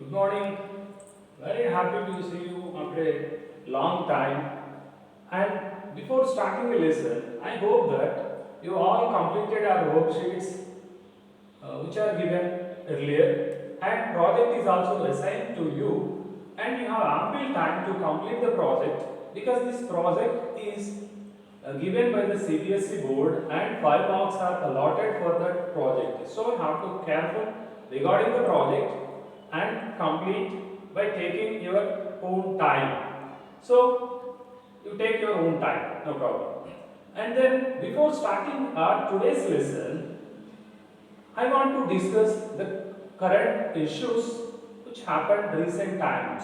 Good morning. Very happy to see you after a long time. And before starting the lesson, I hope that you all completed our worksheets which are given earlier, and project is also assigned to you, and you have ample time to complete the project because this project is given by the CBSE board and 5 marks are allotted for that project. So you have to careful regarding the project and complete by taking your own time. So you take your own time, no problem. And then before starting our today's lesson, I want to discuss the current issues which happened recent times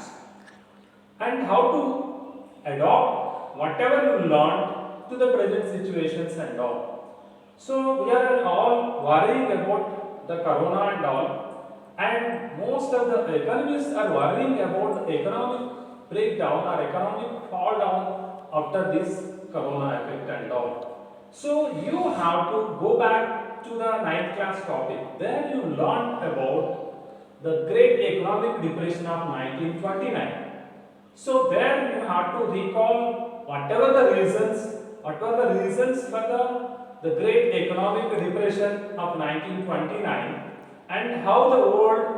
and how to adopt whatever you learned to the present situations and all. So we are all worrying about the corona and all, and most of the economists are worrying about the economic breakdown or economic fall down after this corona effect and all. So you have to go back to the ninth class topic. There you learned about the Great Economic Depression of 1929. So there you have to recall what were the reasons for the Great Economic Depression of 1929 and how the world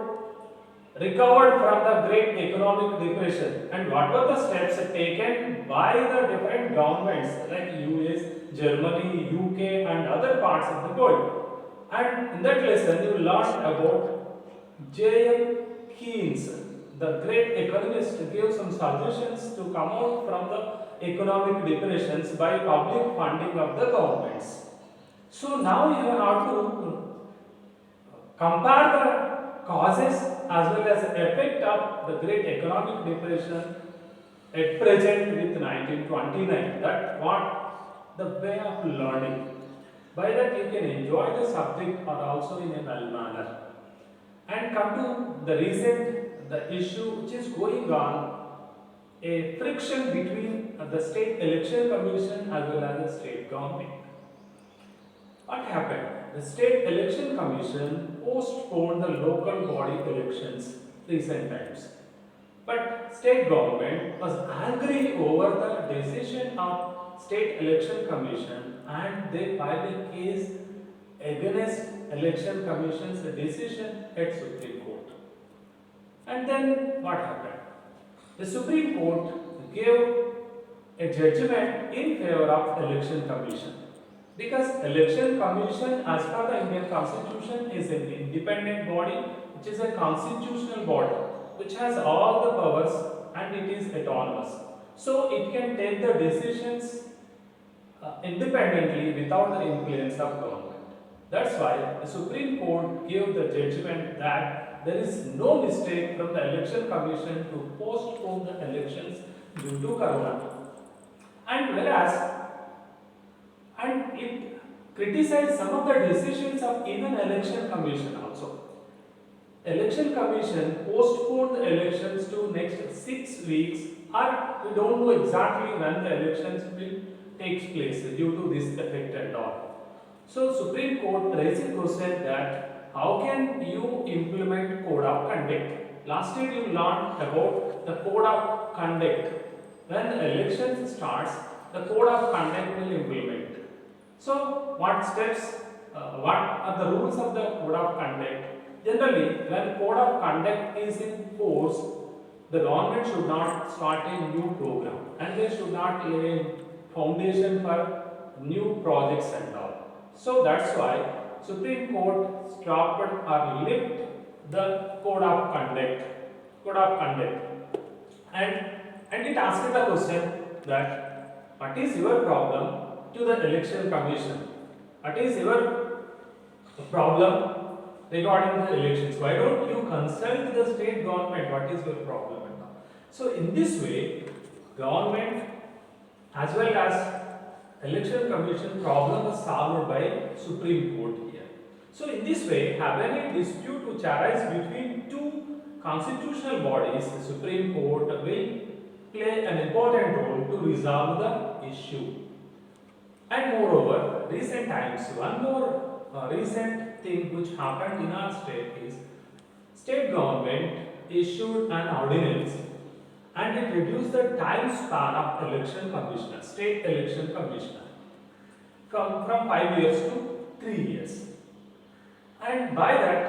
recovered from the Great Economic Depression and what were the steps taken by the different governments like US, Germany, UK and other parts of the world. And in that lesson you learned about J.M. Keynes, the great economist, gave some suggestions to come out from the economic depressions by public funding of the governments. So now you have to compare the causes as well as the effect of the great economic depression at present with 1929. That what the way of learning. By that you can enjoy the subject or also in a well manner. And come to the recent the issue which is going on, a friction between the state election commission as well as the state government. What happened? The state election commission postponed the local body elections recent times, but state government was angry over the decision of state election commission and they filed a case against election commission's decision at Supreme Court. And then what happened? The Supreme Court gave a judgment in favor of election commission because election commission as per the Indian constitution is an independent body which is a constitutional body which has all the powers and it is autonomous. So it can take the decisions independently without the influence of government. That's why the Supreme Court gave the judgment that there is no mistake from the election commission to postpone the elections due to corona. And whereas, and it criticized some of the decisions of even election commission also. Election commission postponed the elections to next 6 weeks, or we don't know exactly when the elections will take place due to this effect and all. So Supreme Court raised a question that how can you implement code of conduct? Last year you learned about the code of conduct. When the election starts, the code of conduct will implement. So what steps, what are the rules of the code of conduct? Generally, when code of conduct is in force, the government should not start a new program and they should not lay a foundation for new projects and all. So that's why Supreme Court stopped or lift the code of conduct, and it asked the question that what is your problem to the election commission? What is your problem regarding the elections? Why don't you consult the state government? What is your problem? So in this way, government as well as election commission problem was solved by Supreme Court here. So in this way, have any dispute which arise between two constitutional bodies, the Supreme Court will play an important role to resolve the issue. And moreover, recent times, one more recent thing which happened in our state is state government issued an ordinance and it reduced the time span of election commissioner, state election commissioner, from 5 years to 3 years. And by that,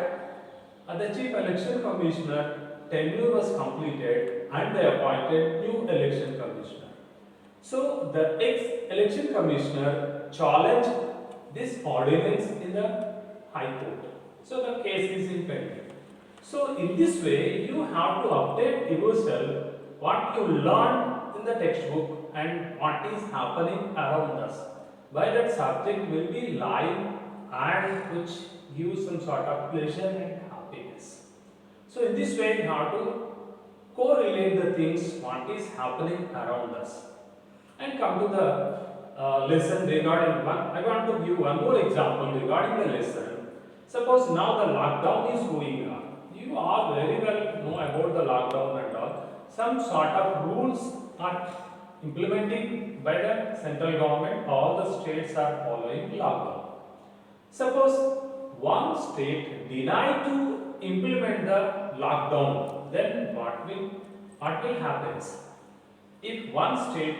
the chief election commissioner tenure was completed and they appointed new election commissioner. So the ex-election commissioner challenged this ordinance in the High Court. So the case is in pending. So in this way, you have to update yourself what you learned in the textbook and what is happening around us. By that subject will be live and which gives some sort of pleasure and happiness. So in this way, you have to correlate the things what is happening around us. And come to the lesson regarding one. I want to give one more example regarding the lesson. Suppose now the lockdown is going on. You all very well know about the lockdown and all. Some sort of rules are implementing by the central government. All the states are following lockdown. Suppose one state denied to implement the lockdown, then what will happen? If one state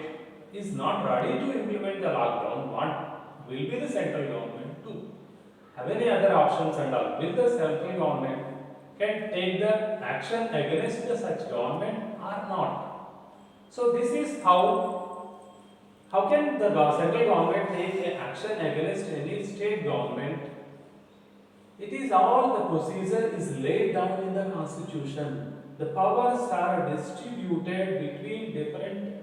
is not ready to implement the lockdown, what will be the central government do? Have any other options and all? Will the central government can take the action against the such government or not? So this is how can the central government take an action against any state government? It is all the procedure is laid down in the constitution. The powers are distributed between different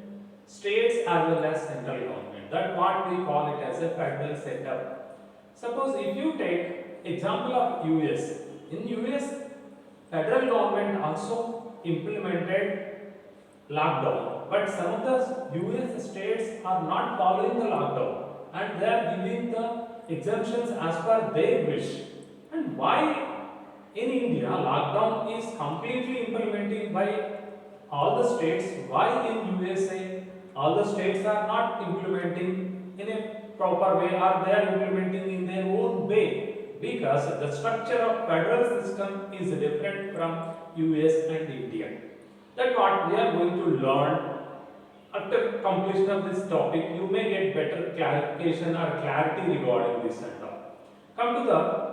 states as well as central government. That's what we call it as a federal setup. Suppose if you take example of US. In US, federal government also implemented lockdown. But some of the US states are not following the lockdown and they are giving the exemptions as per their wish. And why in India lockdown is completely implemented by all the states? Why in USA all the states are not implementing in a proper way or they are implementing in their own way? Because the structure of federal system is different from US and India. That's what we are going to learn. After completion of this topic, you may get better clarification or clarity regarding this and all. Come to the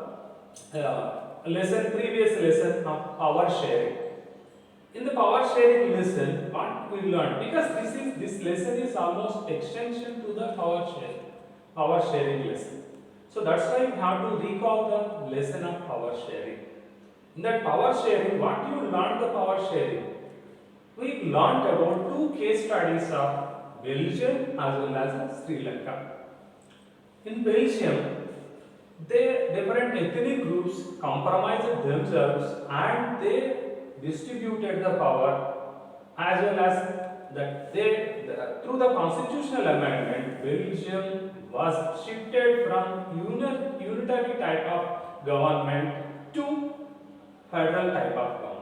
previous lesson of power sharing. In the power sharing lesson, what we learned, because this lesson is almost extension to the power sharing lesson. So that's why we have to recall the lesson of power sharing. In that power sharing, what you learned the power sharing? We learned about two case studies of Belgium as well as Sri Lanka. In Belgium, different ethnic groups compromised themselves and they distributed the power as well as that through the constitutional amendment, Belgium was shifted from unitary type of government to federal type of government.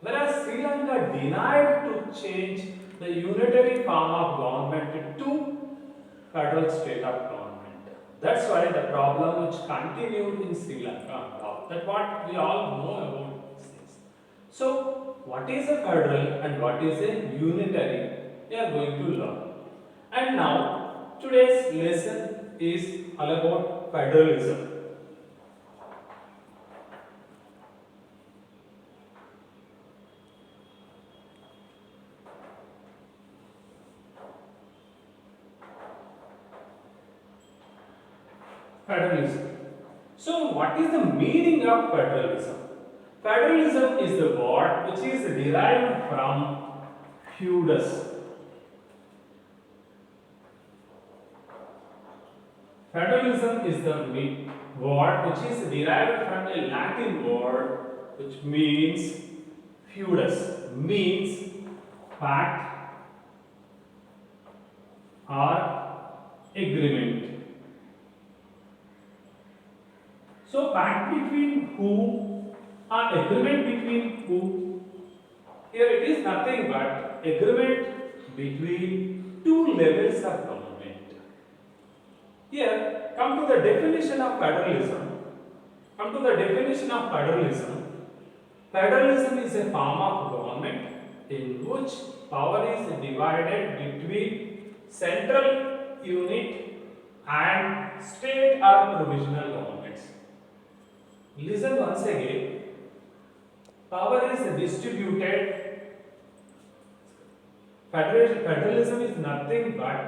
Whereas Sri Lanka denied to change the unitary form of government to federal state of government. That's why the problem which continued in Sri Lanka. That's what we all know about these things. So, what is a federal and what is a unitary? We are going to learn. And now, today's lesson is all about federalism. Federalism. So, what is the meaning of federalism? Federalism is the word which is derived from feudus. Federalism is the word which is derived from a Latin word which means feudus, means pact or agreement. So pact between who or agreement between who? Here it is nothing but agreement between two levels of government. Here come to the definition of federalism. Federalism is a form of government in which power is divided between central unit and state or provisional governments. Listen once again. Power is distributed. Federalism is nothing but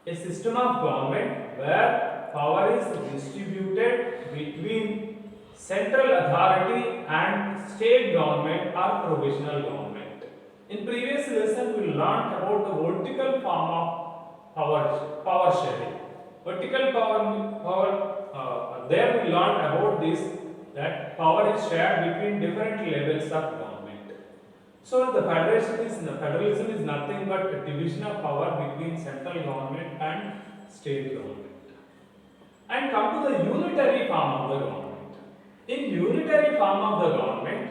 a system of government where power is distributed between central authority and state government or provisional government. In previous lesson, we learned about the vertical form of power sharing. Vertical there we learned about this, that power is shared between different levels of government. So the federalism is nothing but a division of power between central government and state government. And come to the unitary form of the government. In unitary form of the government,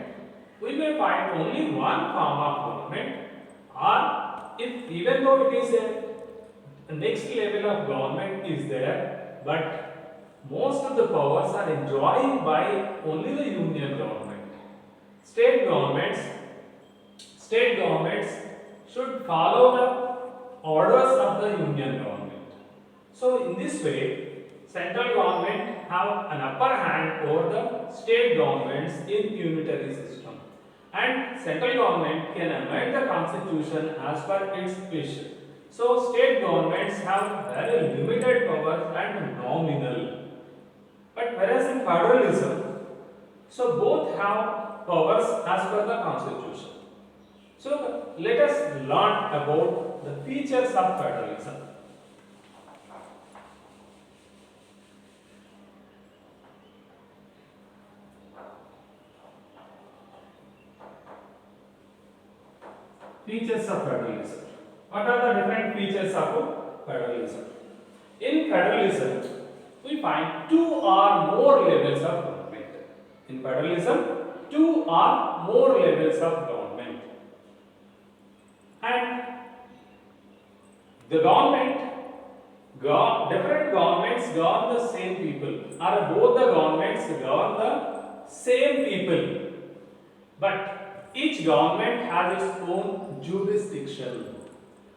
we may find only one form of government, or if even though it is a next level of government is there, but most of the powers are enjoyed by only the union government. State governments should follow the orders of the union government. So in this way, central government have an upper hand over the state governments in unitary system, and central government can amend the constitution as per its wish. So state governments have very limited powers and nominal. But whereas in federalism, so both have powers as per the constitution. So let us learn about the features of federalism. Features of federalism. What are the different features of federalism? In federalism, we find two or more levels of government. In federalism, two or more levels of government. And the different governments govern the same people, or both the governments govern the same people. But each government has its own jurisdiction.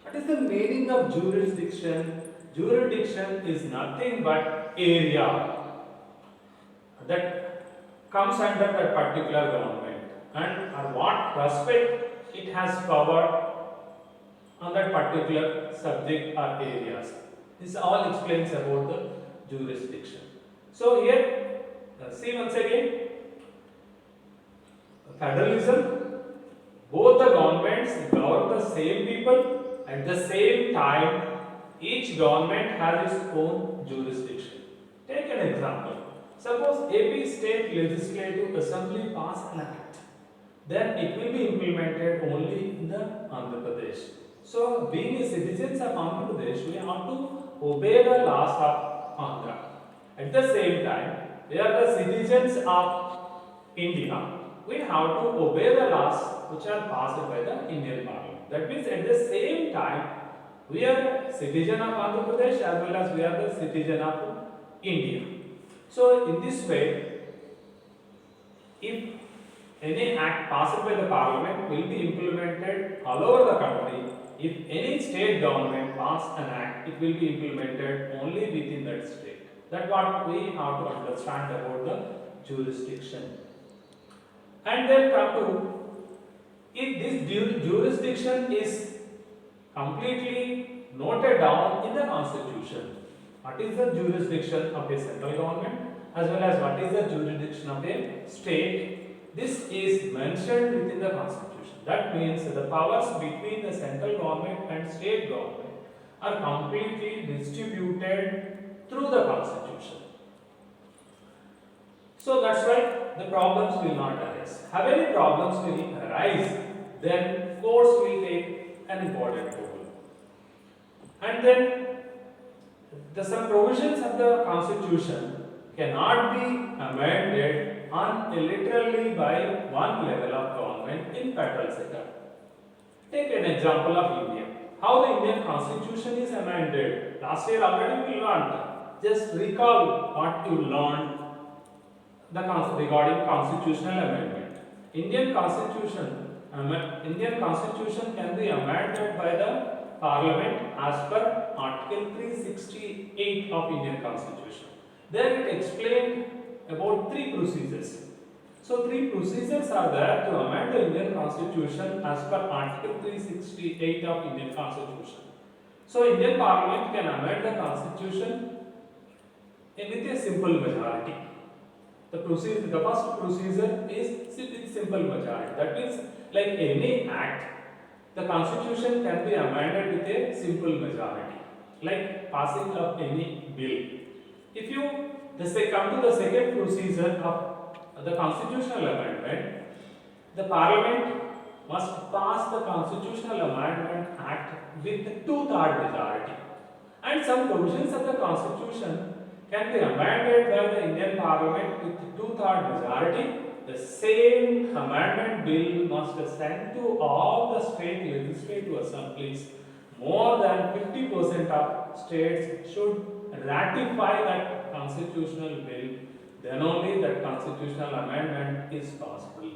What is the meaning of jurisdiction? Jurisdiction is nothing but area that comes under that particular government, and at what respect it has power on that particular subject or areas. This all explains about the jurisdiction. So here, see once again, federalism, both the governments govern the same people. At the same time, each government has its own jurisdiction. Take an example. Suppose AP State Legislative Assembly pass an act, then it will be implemented only in the Andhra Pradesh. So, being a citizens of Andhra Pradesh, we have to obey the laws of Andhra. At the same time, we are the citizens of India. We have to obey the laws which are passed by the Indian Parliament. That means at the same time, we are citizen of Andhra Pradesh as well as we are the citizen of India. So in this way, if any act passed by the Parliament will be implemented all over the country. If any state government pass an act, it will be implemented only within that state. That's what we have to understand about the jurisdiction. And then come to, if this jurisdiction is completely noted down in the constitution, what is the jurisdiction of a central government as well as what is the jurisdiction of a state, this is mentioned within the constitution. That means the powers between the central government and state government are completely distributed through the constitution. So that's why the problems will not arise. Have any problems will arise, then courts will take an important role. And then some provisions of the constitution cannot be amended unilaterally by one level of government in federal setup. Take an example of India. How the Indian constitution is amended. Last year already we learned. Just recall what you learned regarding constitutional amendment. Indian Constitution can be amended by the Parliament as per Article 368 of Indian Constitution. There it explained about three procedures. So three procedures are there to amend the Indian Constitution as per Article 368 of Indian Constitution. So Indian Parliament can amend the Constitution with a simple majority. The first procedure is with simple majority. That means, like any act, the Constitution can be amended with a simple majority, like passing of any bill. If you come to the second procedure of the constitutional amendment, the Parliament must pass the Constitutional Amendment Act with two-third majority, and some provisions of the Constitution can be amended by the Indian Parliament with two-third majority. The same amendment bill must be sent to all the state legislative assemblies. More than 50% of states should ratify that constitutional bill. Then only that constitutional amendment is possible.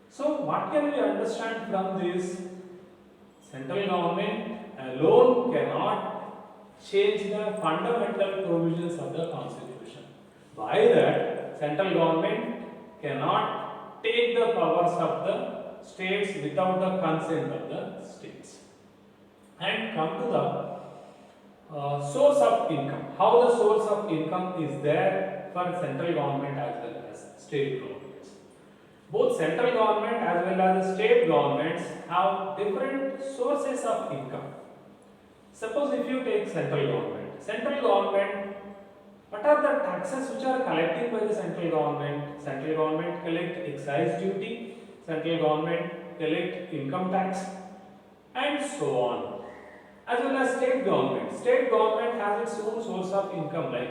So, what can we understand from this? Central government alone cannot change the fundamental provisions of the Constitution. By that, central government cannot take the powers of the states without the consent of the states. And come to the source of income. How the source of income is there for central government as well as state governments. Both central government as well as the state governments have different sources of income. Suppose if you take central government, what are the taxes which are collected by the central government? Central government collect excise duty, central government collect income tax, and so on. As well as state government. State government has its own source of income like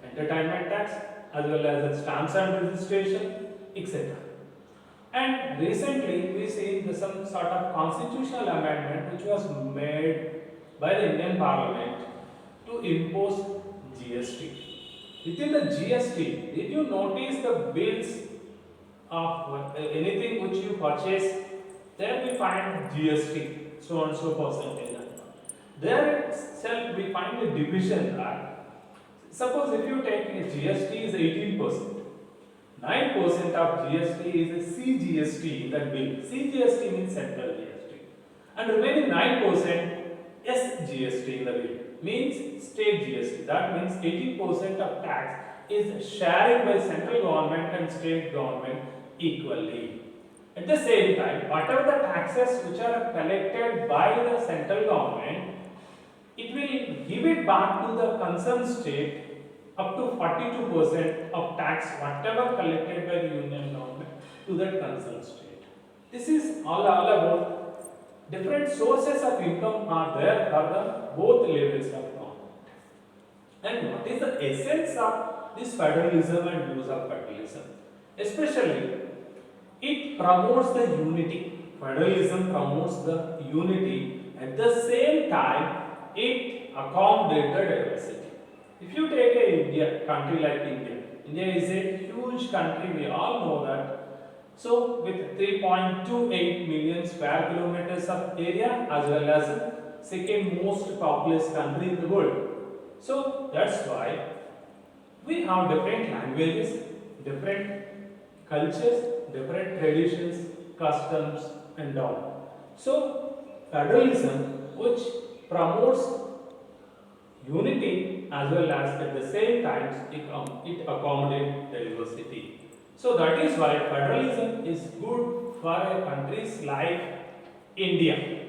entertainment tax, as well as its stamps and registration, etc. And recently we see some sort of constitutional amendment which was made by the Indian Parliament to impose GST. Within the GST, did you notice the bills of anything which you purchase? There we find GST, so and so percentage. There itself we find a division that suppose if you take a GST is 18%, 9% of GST is a CGST in that bill. CGST means central GST, and remaining 9% SGST in the bill means state GST. That means 80% of tax is shared by central government and state government equally. At the same time, whatever the taxes which are collected by the central government, it will give it back to the concerned state up to 42% of tax whatever collected by the union government to that concerned state. This is all about different sources of income are there for the both levels of government. And what is the essence of this federalism and use of federalism? Especially, it promotes the unity. Federalism promotes the unity. At the same time, it accommodates the diversity. If you take a country like India, India is a huge country, we all know that. So, with 3.28 million square kilometers of area as well as second most populous country in the world. So, that's why we have different languages, different cultures, different traditions, customs and all. So, federalism which promotes unity as well as at the same time it accommodates diversity. So that is why federalism is good for countries like India.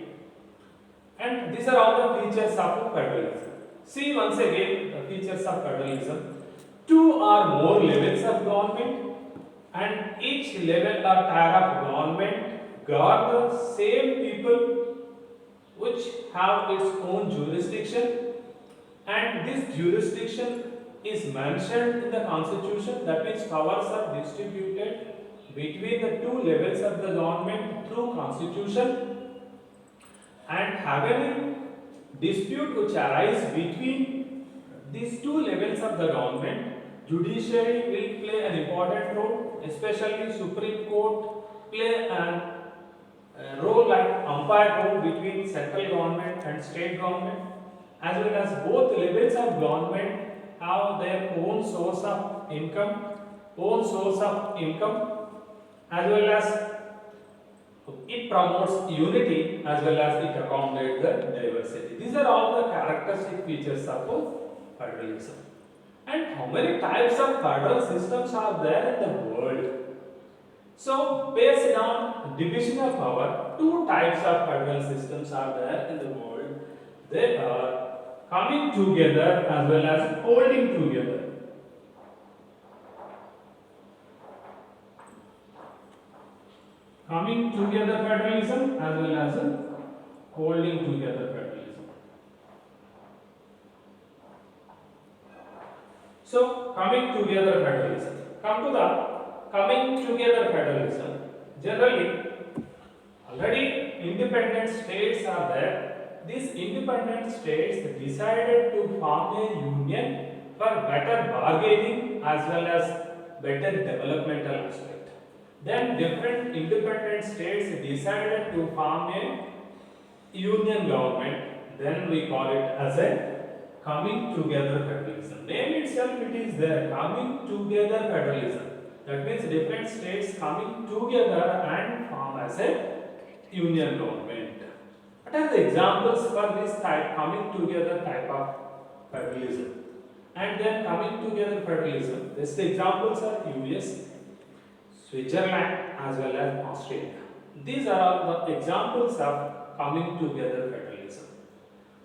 And these are all the features of federalism. See once again the features of federalism. Two or more levels of government, and each level or tier of government guard the same people which have its own jurisdiction, and this jurisdiction is mentioned in the constitution. That means powers are distributed between the two levels of the government through constitution, and having dispute which arise between these two levels of the government, judiciary will play an important role, especially Supreme Court play a role like umpire role between central government and state government, as well as both levels of government have their own source of income, as well as it promotes unity as well as it accommodates the diversity. These are all the characteristic features of federalism. And how many types of federal systems are there in the world? So, based on division of power, two types of federal systems are there in the world. They are coming together as well as holding together. Coming together federalism as well as holding together federalism. So, coming together federalism. Come to the coming together federalism. Generally, already independent states are there. These independent states decided to form a union for better bargaining as well as better developmental aspect. Then different independent states decided to form a union government. Then we call it as a coming together federalism. Name itself it is there, coming together federalism. That means different states coming together and form as a union government. What are the examples for this type, coming together type of federalism? And then coming together federalism, this the examples are US, Switzerland as well as Australia. These are all the examples of coming together federalism.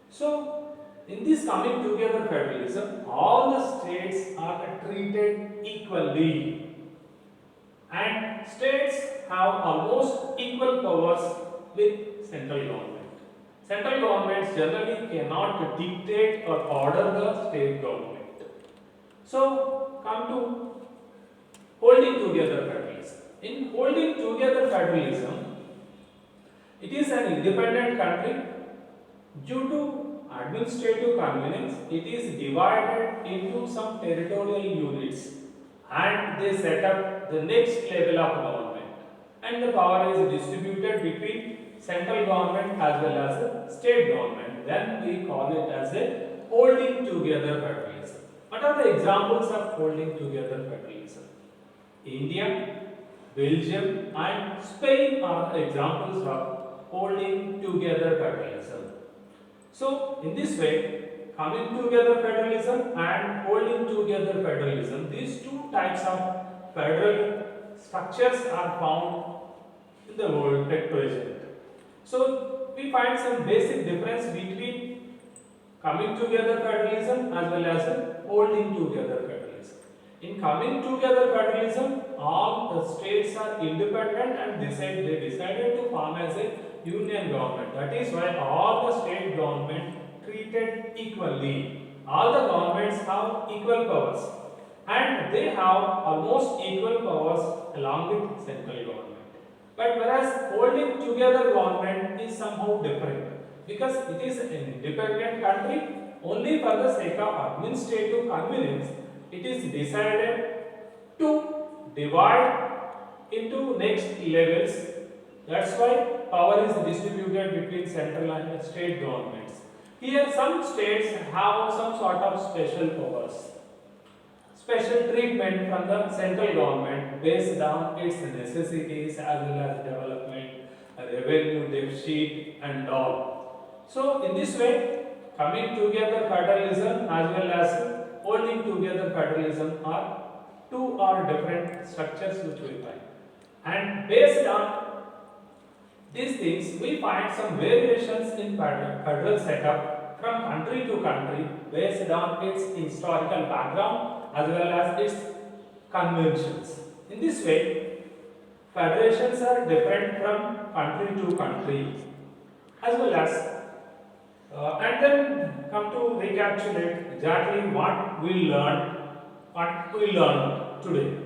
So, in this coming together federalism, all the states are treated equally, and states have almost equal powers with central government. Central governments generally cannot dictate or order the state government. So, come to holding together federalism. In holding together federalism, it is an independent country. Due to administrative convenience, it is divided into some territorial units and they set up the next level of government. And the power is distributed between central government as well as state government. Then we call it as a holding together federalism. What are the examples of holding together federalism? India, Belgium and Spain are examples of holding together federalism. So, in this way, coming together federalism and holding together federalism, these two types of federal structures are found in the world at present. So, we find some basic difference between coming together federalism as well as holding together federalism. In coming together federalism, all the states are independent and they decided to form as a union government. That is why all the state government treated equally. All the governments have equal powers and they have almost equal powers along with central government. But whereas holding together government is somehow different because it is an independent country, only for the sake of administrative convenience it is decided to divide into next levels. That's why power is distributed between central and state governments. Here some states have some sort of special powers, special treatment from the central government based on its necessities as well as development, revenue deficit and all. So in this way, coming together federalism as well as holding together federalism are two or different structures which we find. And based on these things, we find some variations in federal setup from country to country based on its historical background as well as its conventions. In this way, federations are different from country to country as well as and then come to recapitulate exactly what we learned today.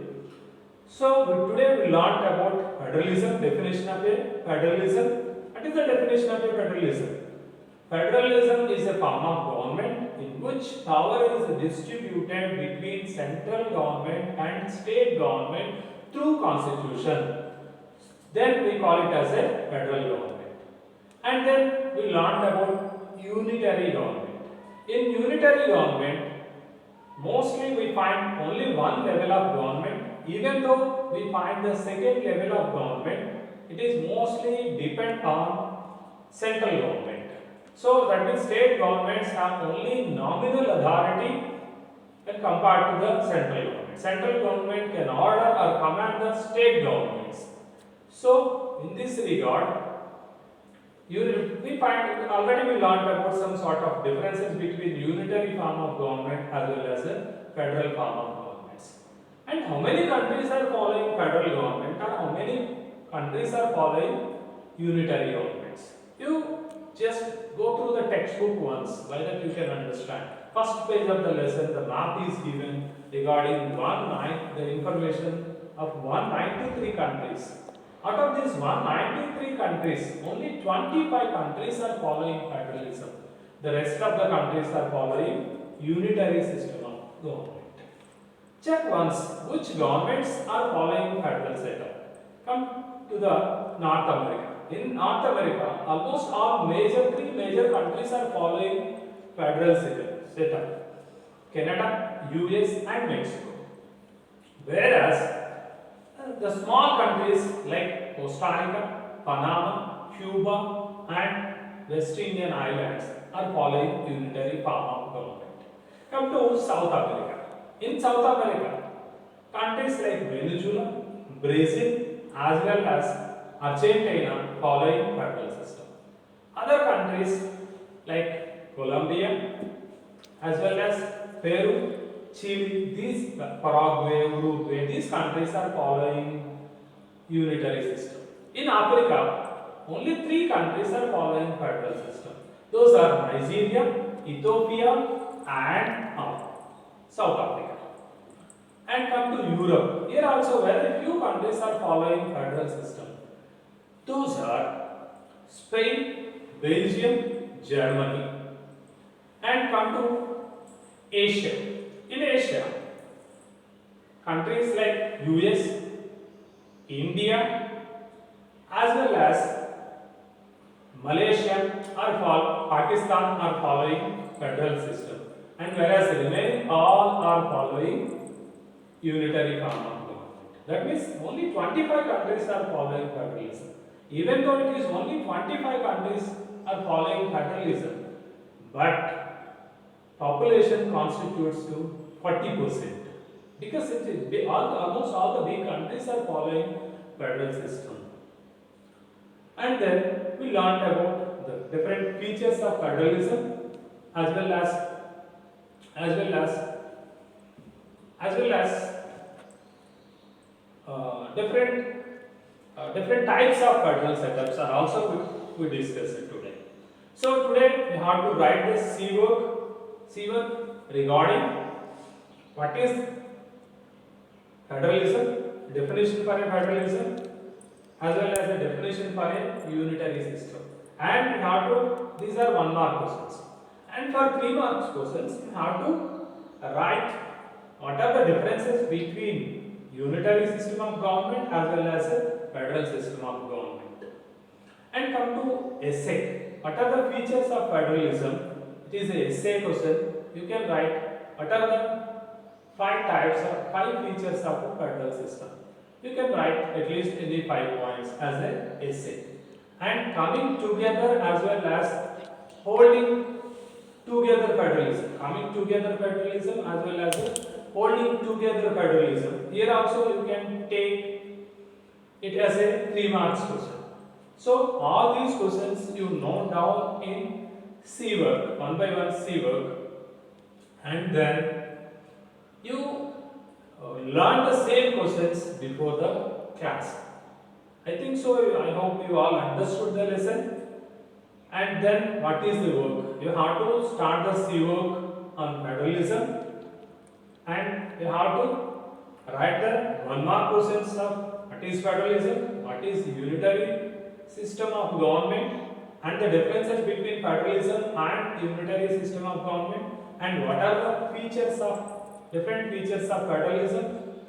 So today we learned about federalism, definition of a federalism. What is the definition of a federalism? Federalism is a form of government in which power is distributed between central government and state government through constitution. then we call it as a federal government. And then we learned about unitary government. In unitary government, mostly we find only one level of government. Even though we find the second level of government, it is mostly depend on central government. So that means state governments have only nominal authority when compared to the central government. Central government can order or command the state governments. So in this regard, we find already we learned about some sort of differences between unitary form of government as well as a federal form of governments. And how many countries are following federal government or how many countries are following unitary governments? You just go through the textbook once, by that you can understand. First page of the lesson, the map is given regarding the information of 193 countries. Out of these 193 countries, only 25 countries are following federalism. The rest of the countries are following unitary system of government. Check once which governments are following federal setup. Come to the North America. In North America, almost all three major countries are following federal setup. Canada, US and Mexico. Whereas the small countries like Costa Rica, Panama, Cuba and West Indian Islands are following unitary form of government. Come to South America. In South America, countries like Venezuela, Brazil as well as Argentina following federal system. Other countries like Colombia as well as Peru, Chile, Paraguay, Uruguay, these countries are following unitary system. In Africa, only 3 countries are following federal system. Those are Nigeria, Ethiopia and South Africa. And come to Europe. Here also very few countries are following federal system. Those are Spain, Belgium, Germany. And come to Asia. In Asia, countries like US, India, as well as Malaysia Pakistan are following federal system, and whereas remaining all are following unitary form of government. That means only 25 countries are following federalism. Even though it is only 25 countries are following federalism, but population constitutes to 40% because almost all the big countries are following federal system. And then we learned about the different features of federalism as well as different types of federal setups are also we discussed it today. So today we have to write the C1 regarding what is federalism, definition for a federalism, as well as a definition for a unitary system. And we have to, these are 1 mark questions. And for 3 marks questions, we have to write what are the differences between unitary system of government as well as a federal system of government. And come to essay. What are the features of federalism? It is a essay question. You can write what are the 5 types or 5 features of a federal system. You can write at least any 5 points as an essay. And coming together as well as holding together federalism. Coming together federalism as well as holding together federalism. Here also you can take it as a 3 marks question. So all these questions you note down in C work, 1 by 1 C work, and then you learn the same questions before the class. I think so. I hope you all understood the lesson. And then what is the work? You have to start the C work on federalism, and you have to write the 1 mark questions of what is federalism, what is unitary system of government, and the differences between federalism and unitary system of government, and what are the different features of federalism,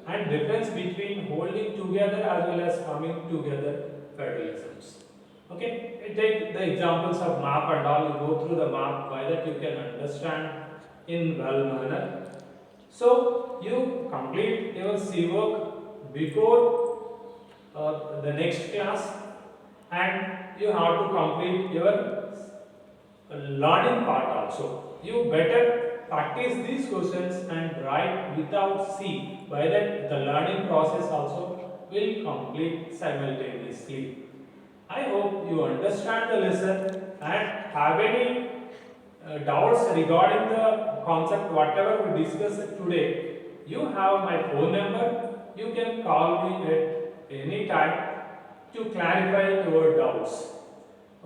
and difference between holding together as well as coming together fertilisms. Okay, you take the examples of map and all, you go through the map, by that you can understand in well manner. So you complete your C work before the next class, and you have to complete your learning part also. You better practice these questions and write without C. By that the learning process also will complete simultaneously. I hope you understand the lesson and have any doubts regarding the concept whatever we discussed today. You have my phone number. You can call me at any time to clarify your doubts.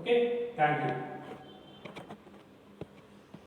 Okay, thank you.